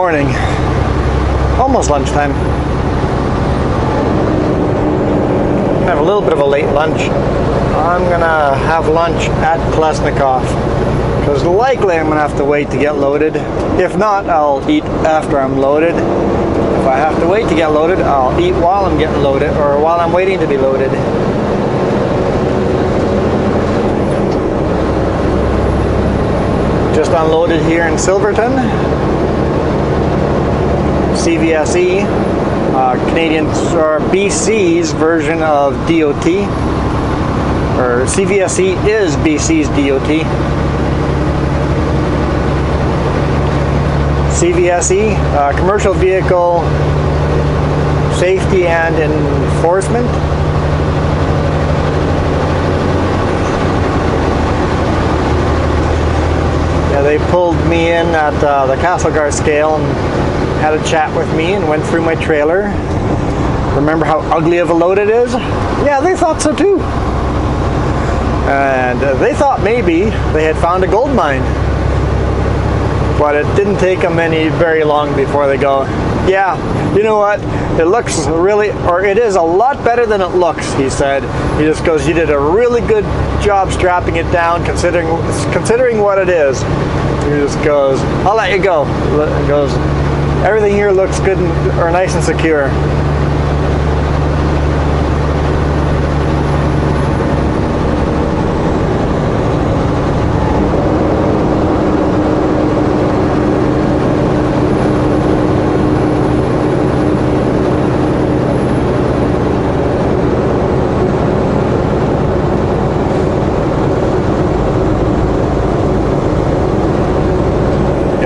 morning. Almost lunchtime. I have a little bit of a late lunch. I'm gonna have lunch at Klesnikov because likely I'm gonna have to wait to get loaded. If not, I'll eat after I'm loaded. If I have to wait to get loaded, I'll eat while I'm getting loaded or while I'm waiting to be loaded. Just unloaded here in Silverton. CVSE, Canadian or BC's version of DOT, or CVSE is BC's DOT. CVSE, Commercial Vehicle Safety and Enforcement. Yeah, they pulled me in at the Castlegar scale and had a chat with me and went through my trailer. Remember how ugly of a load it is? Yeah, they thought so too. And they thought maybe they had found a gold mine. But it didn't take them very long before they go, yeah, you know what? It looks really, or it is a lot better than it looks, he said. He just goes, you did a really good job strapping it down considering what it is. He just goes, I'll let you go. He goes, everything here looks good or nice and secure.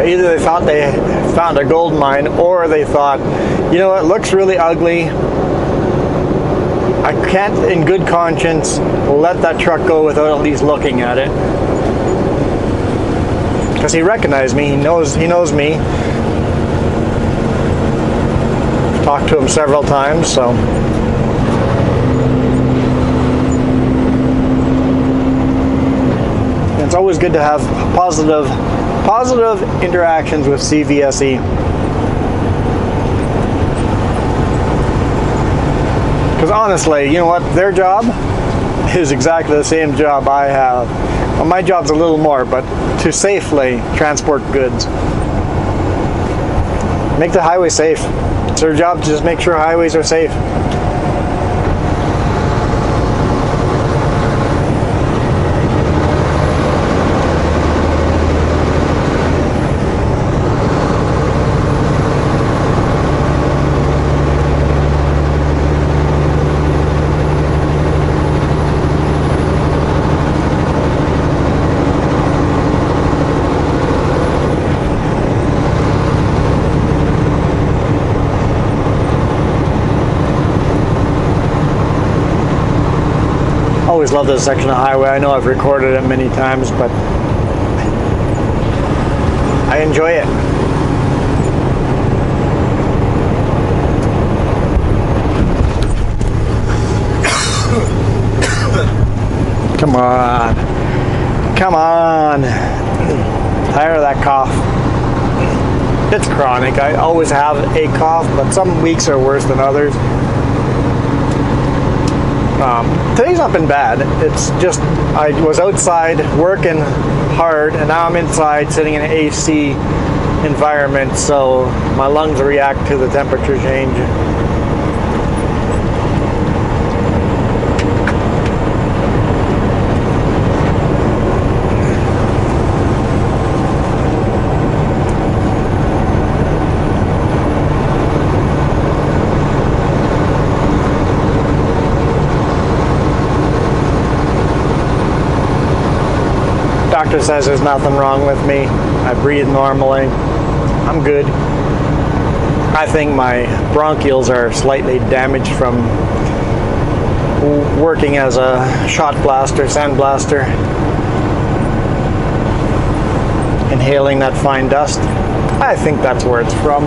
Either they thought they found a gold mine, or they thought, you know, it looks really ugly. I can't, in good conscience, let that truck go without at least looking at it. Because he recognized me. He knows me. I've talked to him several times, so. It's always good to have positive interactions with CVSE. Because honestly, you know what? Their job is exactly the same job I have. Well, my job's a little more, but to safely transport goods. Make the highway safe. It's their job to just make sure highways are safe. Always love this section of highway. I know I've recorded it many times, but I enjoy it. Come on. Come on. Tired of that cough. It's chronic. I always have a cough, but some weeks are worse than others. Today's not been bad. It's just I was outside working hard, and now I'm inside sitting in an AC environment, so my lungs react to the temperature change. Doctor says there's nothing wrong with me. I breathe normally. I'm good. I think my bronchioles are slightly damaged from working as a shot blaster, sandblaster, inhaling that fine dust. I think that's where it's from.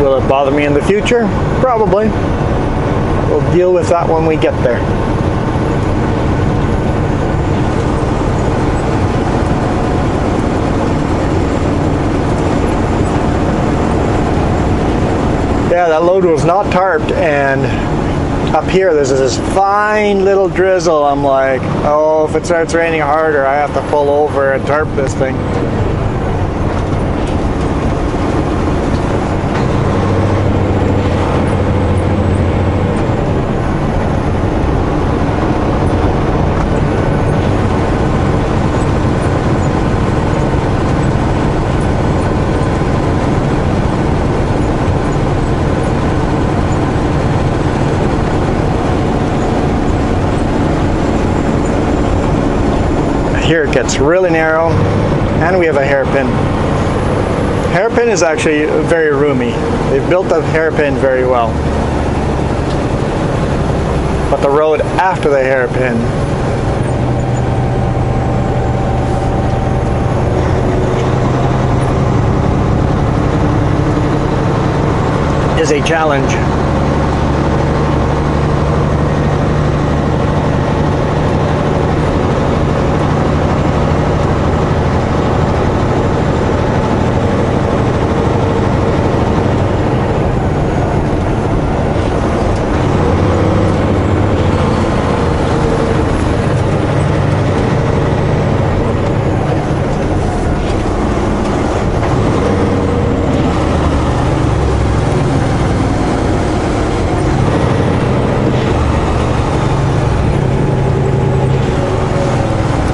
Will it bother me in the future? Probably. We'll deal with that when we get there. Yeah, that load was not tarped, and up here there's this fine little drizzle. I'm like, oh, if it starts raining harder, I have to pull over and tarp this thing. Here it gets really narrow, and we have a hairpin. Hairpin is actually very roomy. They've built the hairpin very well. But the road after the hairpin is a challenge.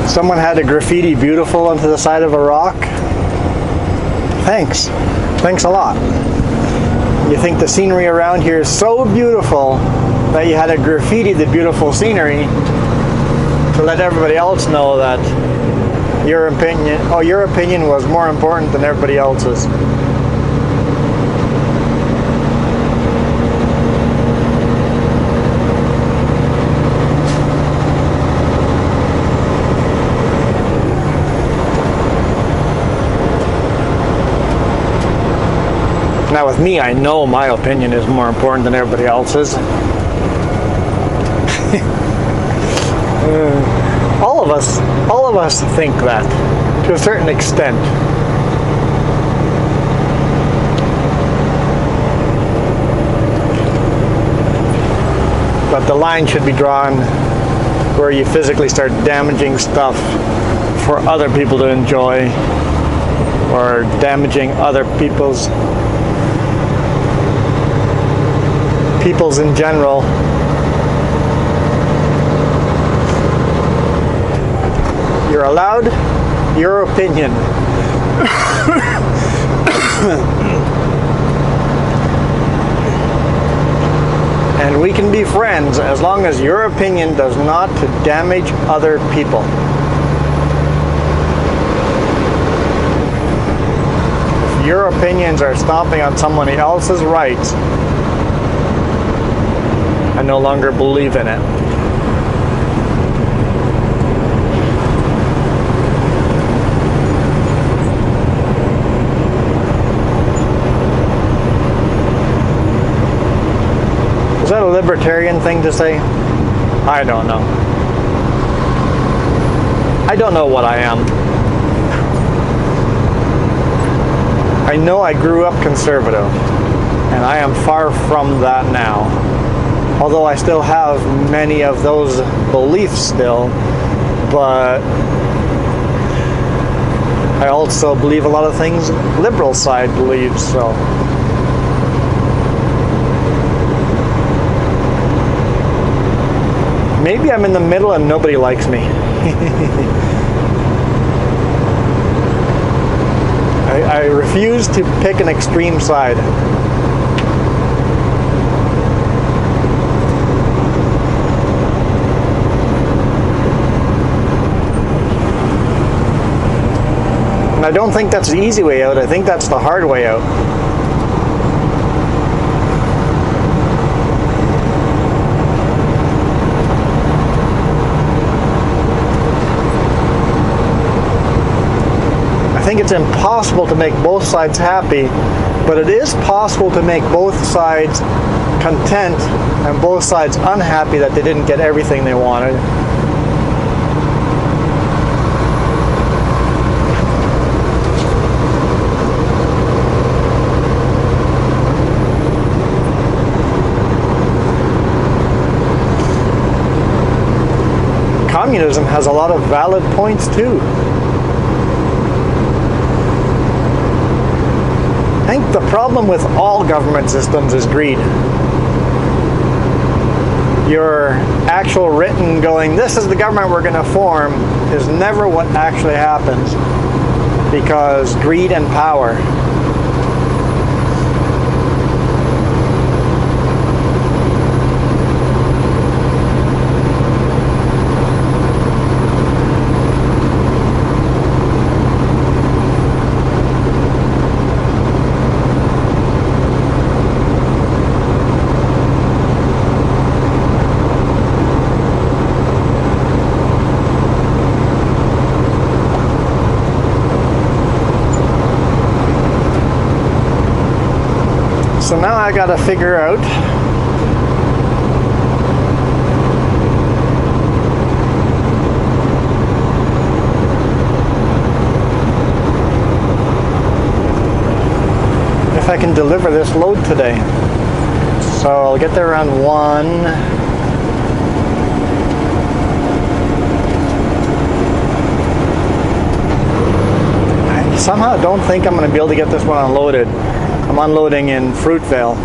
Someone had a graffiti beautiful onto the side of a rock. Thanks. Thanks a lot. You think the scenery around here is so beautiful that you had a graffiti the beautiful scenery to let everybody else know that your opinion was more important than everybody else's. Now with me, I know my opinion is more important than everybody else's. All of us think that, to a certain extent. But the line should be drawn where you physically start damaging stuff for other people to enjoy, or damaging other people's in general. You're allowed your opinion. And we can be friends as long as your opinion does not damage other people. If your opinions are stomping on somebody else's rights, I no longer believe in it. Is that a libertarian thing to say? I don't know. I don't know what I am. I know I grew up conservative, and I am far from that now. Although I still have many of those beliefs still, but I also believe a lot of things liberal side believes, so. Maybe I'm in the middle and nobody likes me. I refuse to pick an extreme side. And I don't think that's the easy way out. I think that's the hard way out. I think it's impossible to make both sides happy, but it is possible to make both sides content and both sides unhappy that they didn't get everything they wanted. communism has a lot of valid points too. I think the problem with all government systems is greed. Your actual written going, this is the government we're going to form, is never what actually happens, because greed and power. So now I gotta figure out if I can deliver this load today. So I'll get there around 1. I somehow don't think I'm going to be able to get this one unloaded. I'm unloading in Fruitvale.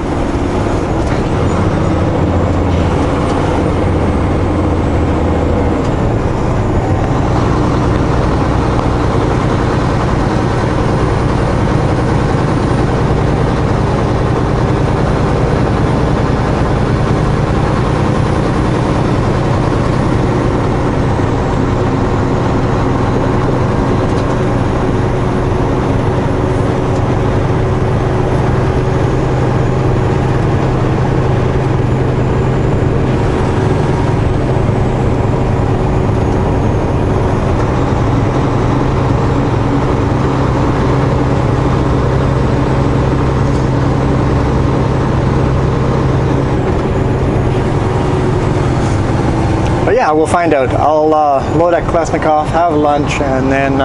Yeah, we'll find out. I'll load at Klesnikov, have lunch, and then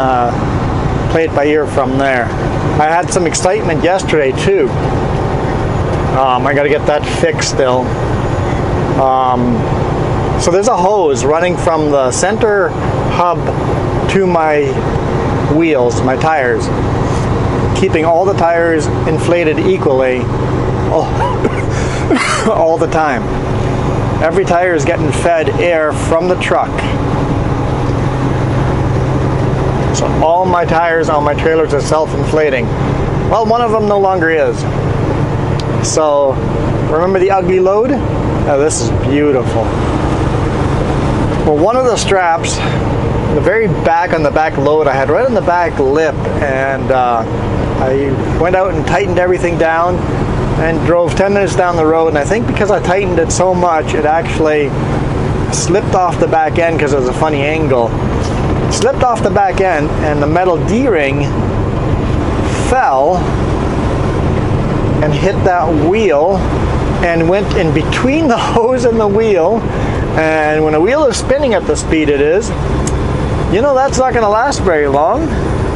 play it by ear from there. I had some excitement yesterday too. I got to get that fixed still. So there's a hose running from the center hub to my wheels, my tires, keeping all the tires inflated equally all the time. Every tire is getting fed air from the truck. So all my tires on my trailers are self-inflating. Well, one of them no longer is. So, remember the ugly load? Oh, this is beautiful. Well, one of the straps, the very back on the back load, I had right on the back lip, and I went out and tightened everything down and drove 10 minutes down the road, and I think because I tightened it so much, it actually slipped off the back end because it was a funny angle. It slipped off the back end, and the metal D-ring fell and hit that wheel and went in between the hose and the wheel. And when a wheel is spinning at the speed it is, you know that's not going to last very long,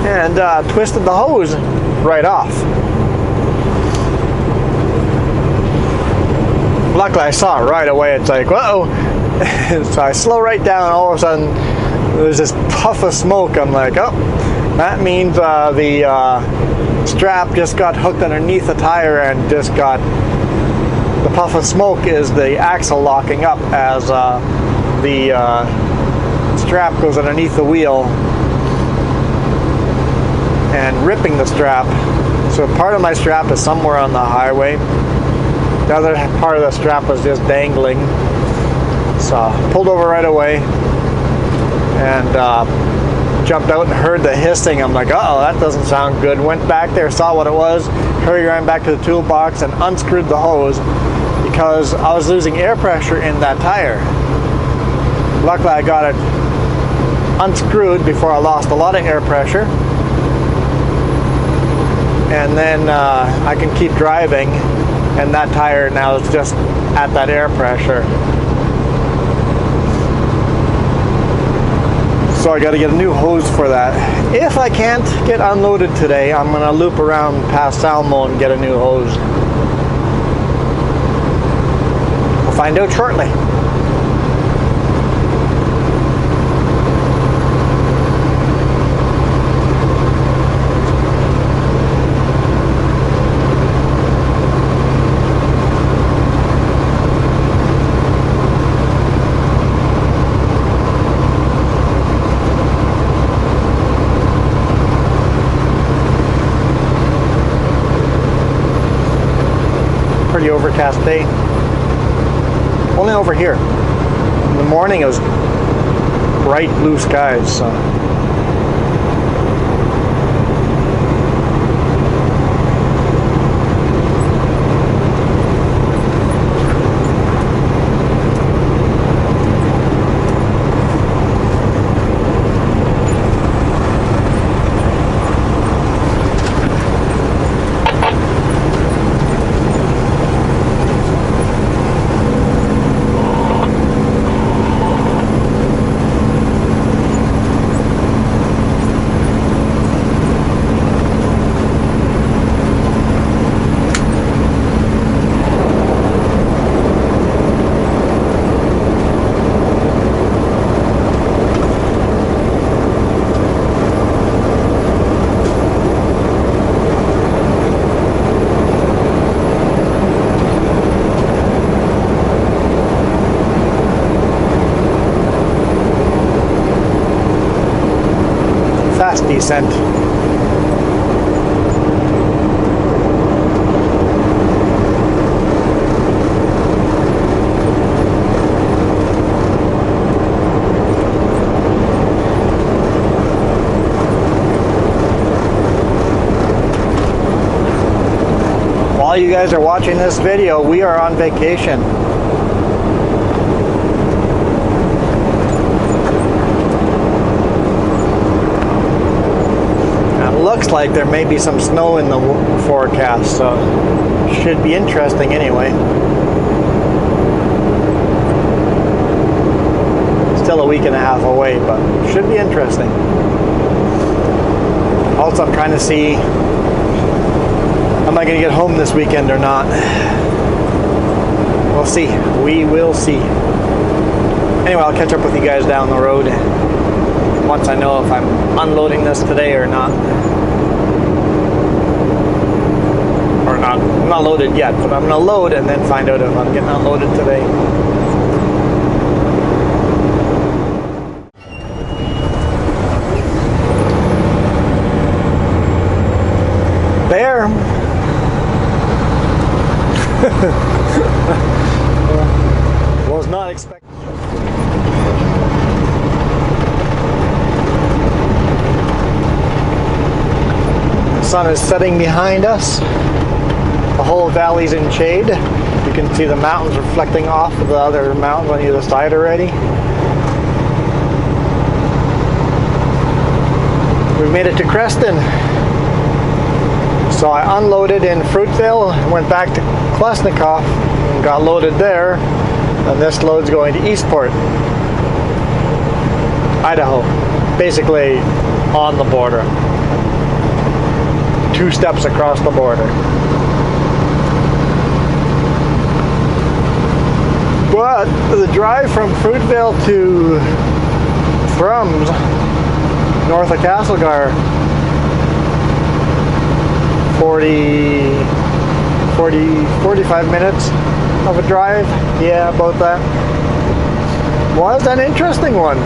and twisted the hose right off. Luckily I saw it right away. It's like, whoa. So I slow right down, all of a sudden there's this puff of smoke. I'm like, oh, that means the strap just got hooked underneath the tire and just got, the puff of smoke is the axle locking up as the strap goes underneath the wheel and ripping the strap. So part of my strap is somewhere on the highway. The other part of the strap was just dangling. So I pulled over right away and jumped out and heard the hissing. I'm like, uh-oh, that doesn't sound good. Went back there, saw what it was, ran back to the toolbox and unscrewed the hose because I was losing air pressure in that tire. Luckily I got it unscrewed before I lost a lot of air pressure. And then I can keep driving, and that tire now is just at that air pressure. So I got to get a new hose for that. If I can't get unloaded today, I'm going to loop around past Salmo and get a new hose. We'll find out shortly. partly overcast day. Only over here. In the morning it was bright blue skies. So. Fast descent. While you guys are watching this video, we are on vacation. Looks like there may be some snow in the forecast, so should be interesting anyway. Still a week and a half away, but should be interesting. Also, I'm trying to see, am I going to get home this weekend or not? We'll see. We will see. Anyway, I'll catch up with you guys down the road once I know if I'm unloading this today or not. I'm not loaded yet, but I'm going to load and then find out if I'm getting unloaded today. There. Was not expecting. The sun is setting behind us. The whole valley's in shade. You can see the mountains reflecting off of the other mountains on either side already. We made it to Creston. So I unloaded in Fruitvale, went back to Klesnikoff and got loaded there. And this load's going to Eastport, Idaho. Basically on the border. 2 steps across the border. But the drive from Fruitvale to Thrums, north of Castlegar, 45 minutes of a drive. Yeah, about that. Was an interesting one.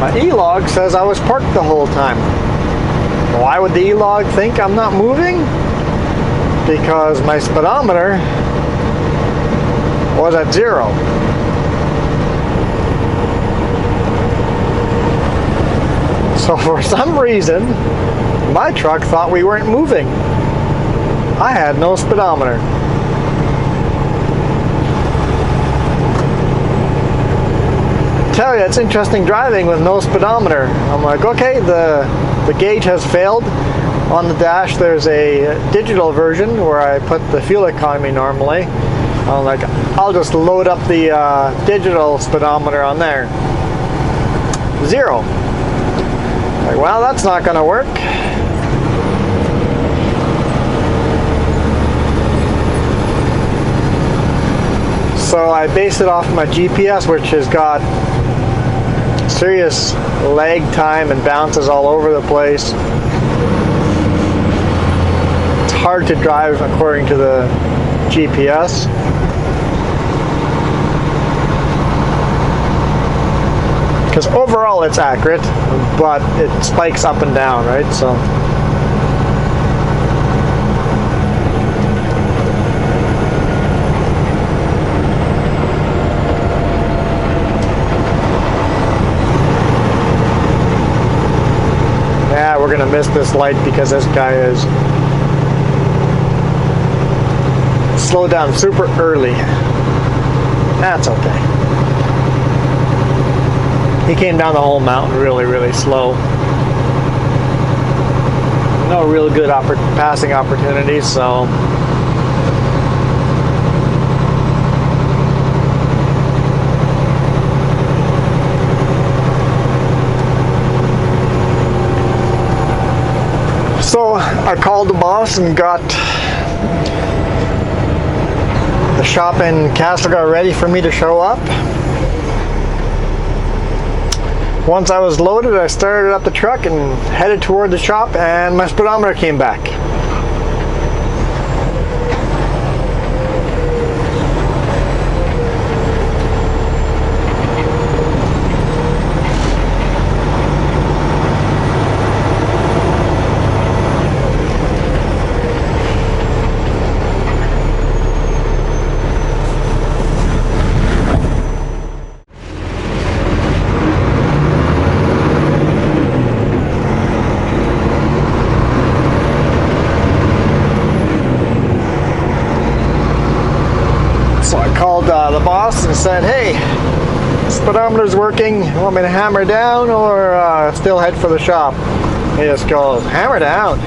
My E-log says I was parked the whole time. Why would the E-log think I'm not moving? Because my speedometer was at 0. So for some reason, my truck thought we weren't moving. I had no speedometer. Tell you, it's interesting driving with no speedometer. I'm like, okay, the gauge has failed. On the dash there's a digital version where I put the fuel economy normally. I'm like, I'll just load up the digital speedometer on there. 0. Like, well, that's not going to work. So I based it off my GPS, which has got serious lag time and bounces all over the place. It's hard to drive according to the GPS. Because overall it's accurate, but it spikes up and down, right? So going to miss this light because this guy is slowed down super early. That's okay. He came down the whole mountain really slow. No real good passing opportunities, so I called the boss and got the shop in Castlegar ready for me to show up. Once I was loaded, I started up the truck and headed toward the shop, and my speedometer came back. The boss and said, hey, speedometer's working, you want me to hammer down or still head for the shop? He just goes, hammer down.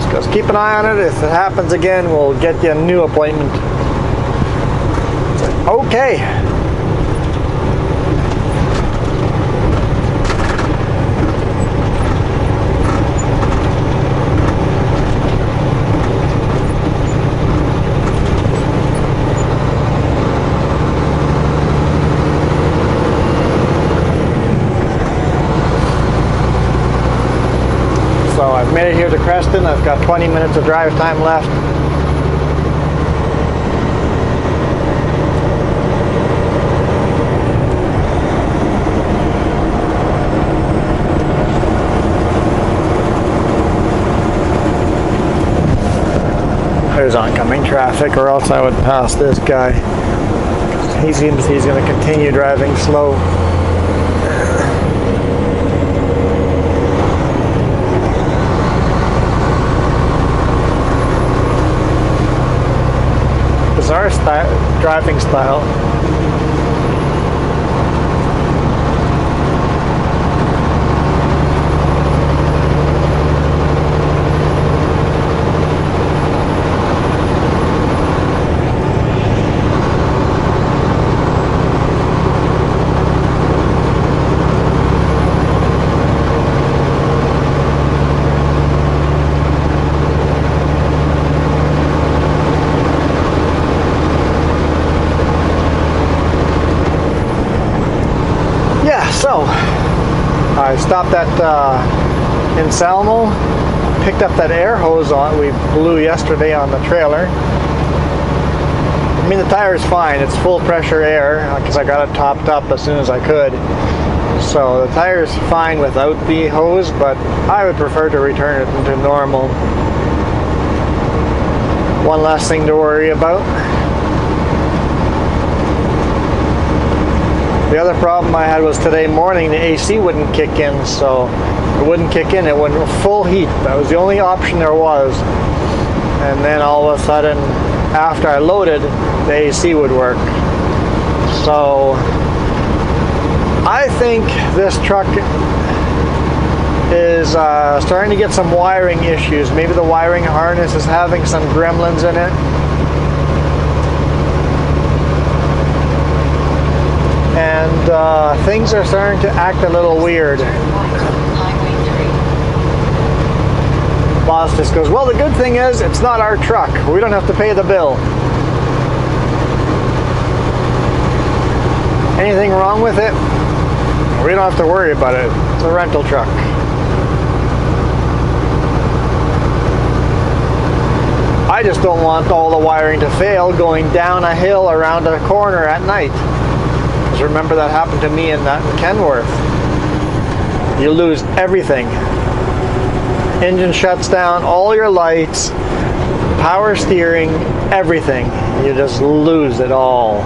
Just goes, keep an eye on it. If it happens again, we'll get you a new appointment. It's like, okay. So I've made it here to Creston. I've got 20 minutes of drive time left. There's oncoming traffic, or else I would pass this guy. He seems he's going to continue driving slow. Bizarre driving style. So, I stopped at in Salmo, picked up that air hose we blew yesterday on the trailer. I mean, the tire is fine. It's full pressure air because I got it topped up as soon as I could. So the tire is fine without the hose, but I would prefer to return it to normal. One less thing to worry about. The other problem I had was today morning the AC wouldn't kick in, so it wouldn't kick in, it went full heat. That was the only option there was. And then all of a sudden, after I loaded, the AC would work. So I think this truck is starting to get some wiring issues. Maybe the wiring harness is having some gremlins in it. And things are starting to act a little weird. Boss just goes, well, the good thing is it's not our truck. We don't have to pay the bill. Anything wrong with it? We don't have to worry about it. It's a rental truck. I just don't want all the wiring to fail going down a hill around a corner at night. Remember that happened to me in that Kenworth. You lose everything. Engine shuts down, all your lights, power steering, everything. You just lose it all.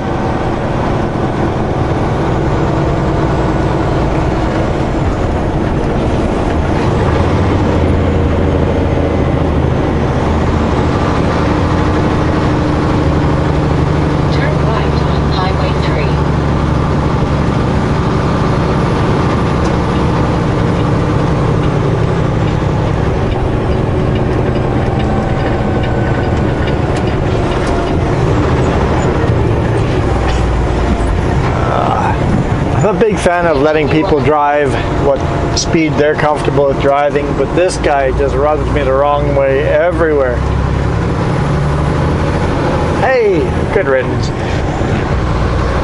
I'm a big fan of letting people drive what speed they're comfortable with driving, but this guy just rubs me the wrong way everywhere. Hey, good riddance.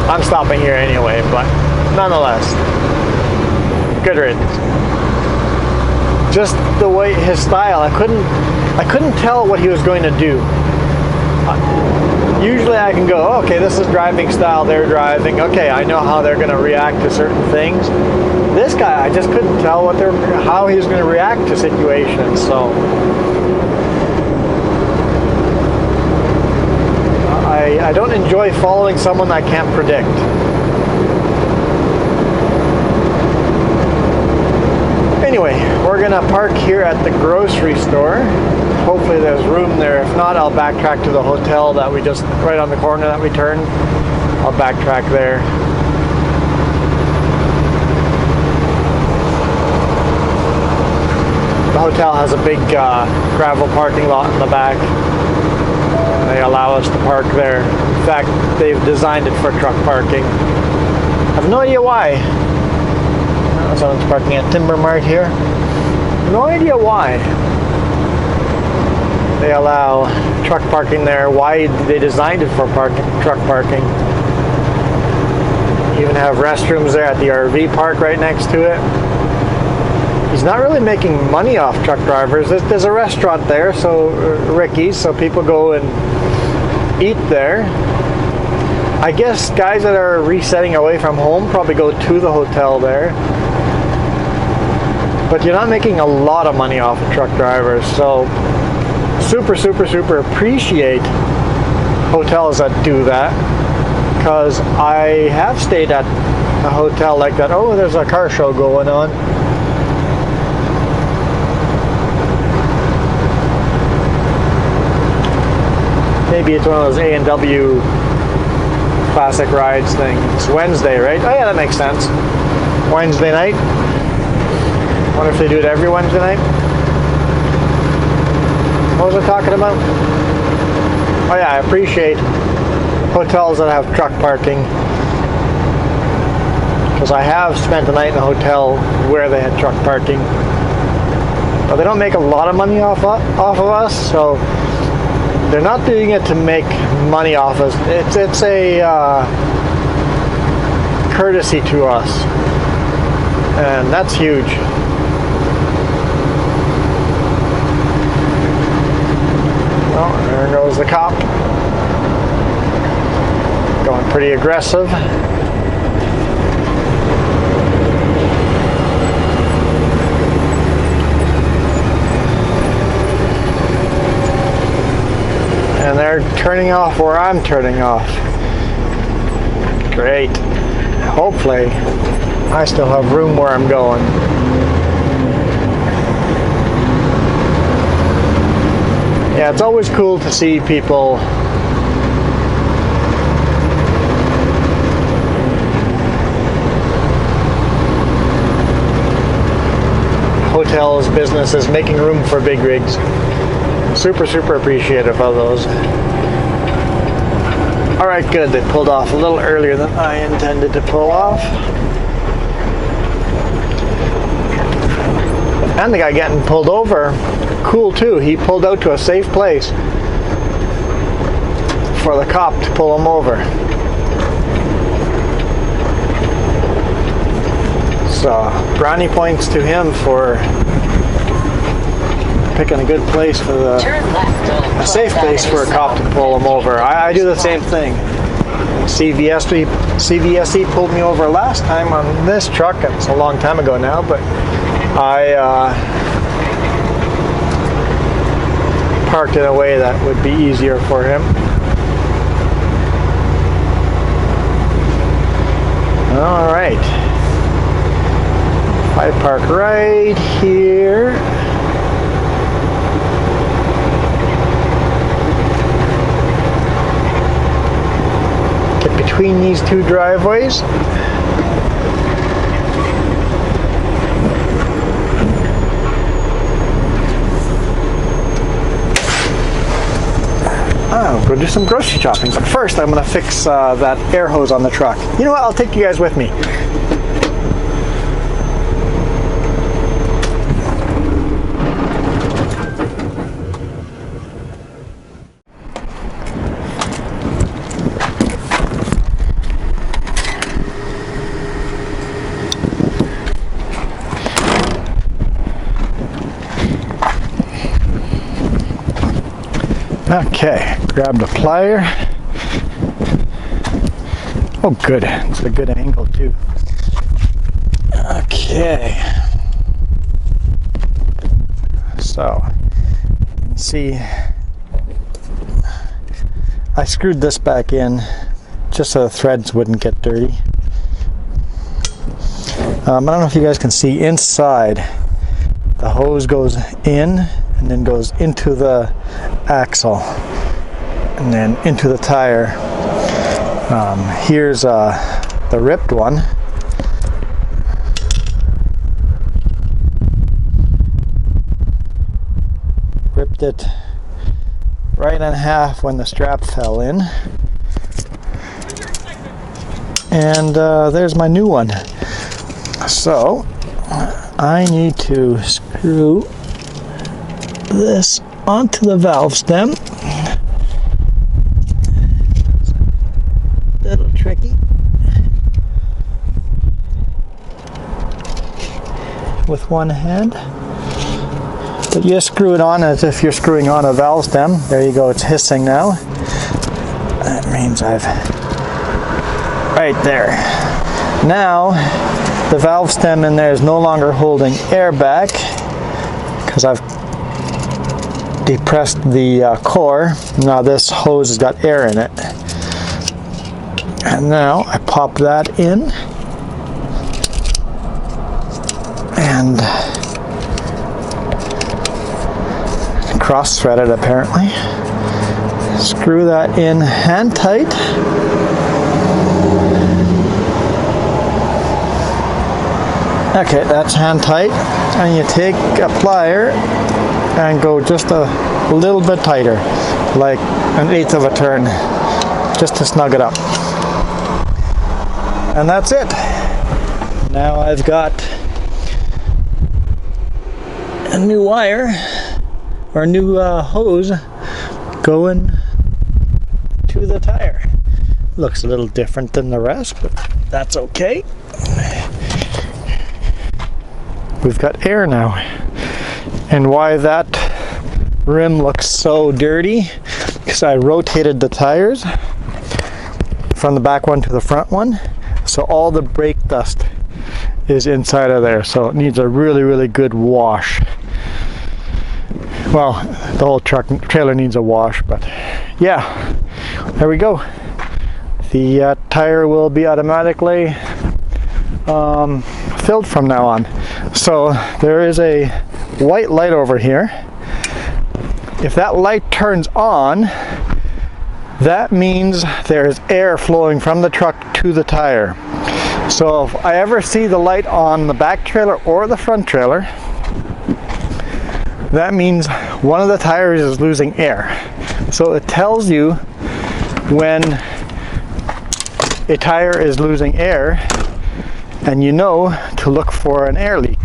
I'm stopping here anyway, but nonetheless, good riddance. Just the way his style, I couldn't tell what he was going to do. Usually I can go, oh, okay, this is driving style they're driving. Okay, I know how they're going to react to certain things. This guy, I just couldn't tell how he was going to react to situations. So I don't enjoy following someone I can't predict. Anyway, we're going to park here at the grocery store. Hopefully there's room there. If not, I'll backtrack to the hotel that we just, right on the corner that we turned. I'll backtrack there. The hotel has a big gravel parking lot in the back. They allow us to park there. In fact, they've designed it for truck parking. I have no idea why. Someone's parking at Timber Mart here. No idea why they allow truck parking there. Why they designed it for truck parking. Even have restrooms there at the RV park right next to it. He's not really making money off truck drivers. There's a restaurant there, so Ricky's, so people go and eat there. I guess guys that are resetting away from home probably go to the hotel there. But you're not making a lot of money off of truck drivers, so super appreciate hotels that do that, because I have stayed at a hotel like that. Oh, there's a car show going on. Maybe it's one of those A&W classic rides thing. It's Wednesday, right? Oh yeah, that makes sense. Wednesday night. Wonder if they do it every Wednesday night. What was I talking about? Oh yeah, I appreciate hotels that have truck parking, because I have spent the night in a hotel where they had truck parking. But they don't make a lot of money off of us, so they're not doing it to make money off us. It's a courtesy to us, and that's huge. Oh, there goes the cop. Going pretty aggressive. And they're turning off where I'm turning off. Great. Hopefully, I still have room where I'm going. Yeah, it's always cool to see people hotels, businesses making room for big rigs. Super appreciative of those. Alright, good. They pulled off a little earlier than I intended to pull off. And the guy getting pulled over, cool too. He pulled out to a safe place for the cop to pull him over. So, brownie points to him for picking a good place for a safe place for a cop to pull him over. I do the same thing. CVSE pulled me over last time on this truck. It's a long time ago now, but I parked in a way that would be easier for him. All right. I park right here. Between these two driveways. I'll go do some grocery shopping, but first I'm going to fix that air hose on the truck. You know what? I'll take you guys with me. Okay, grab the plier. Oh good, it's a good angle too. Okay. So, you can see I screwed this back in just so the threads wouldn't get dirty. I don't know if you guys can see inside, the hose goes in and then goes into the axle and then into the tire. Here's the ripped one. Ripped it right in half when the strap fell in. And there's my new one. So I need to screw this onto the valve stem. A little tricky. With one hand. But you just screw it on as if you're screwing on a valve stem. There you go, it's hissing now. That means I've... right there. Now, the valve stem in there is no longer holding air back because I've depressed the core. Now this hose has got air in it. And now I pop that in and cross thread it apparently. Screw that in hand tight. Okay, that's hand tight, and you take a plier and go just a little bit tighter, like 1/8 of a turn, just to snug it up. And that's it. Now I've got a new wire, or a new hose going to the tire. Looks a little different than the rest, but that's okay. We've got air now. And why that rim looks so dirty, because I rotated the tires from the back one to the front one, so all the brake dust is inside of there, so it needs a really, really good wash. Well, the whole trailer needs a wash, but yeah, there we go. The tire will be automatically filled from now on. So there is a white light over here. If that light turns on, that means there's air flowing from the truck to the tire. So if I ever see the light on the back trailer or the front trailer, that means one of the tires is losing air. So it tells you when a tire is losing air, and you know to look for an air leak.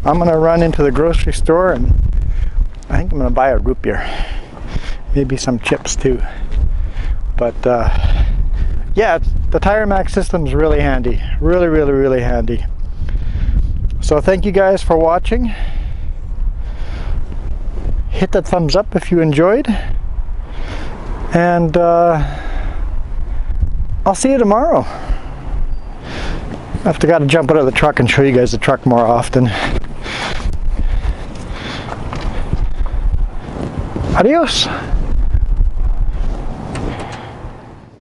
I'm gonna run into the grocery store and I think I'm gonna buy a root beer. Maybe some chips too. But yeah, the Tire Max system is really handy. Really, really, really handy. So thank you guys for watching. Hit that thumbs up if you enjoyed. And I'll see you tomorrow. I've got to jump out of the truck and show you guys the truck more often. Adios.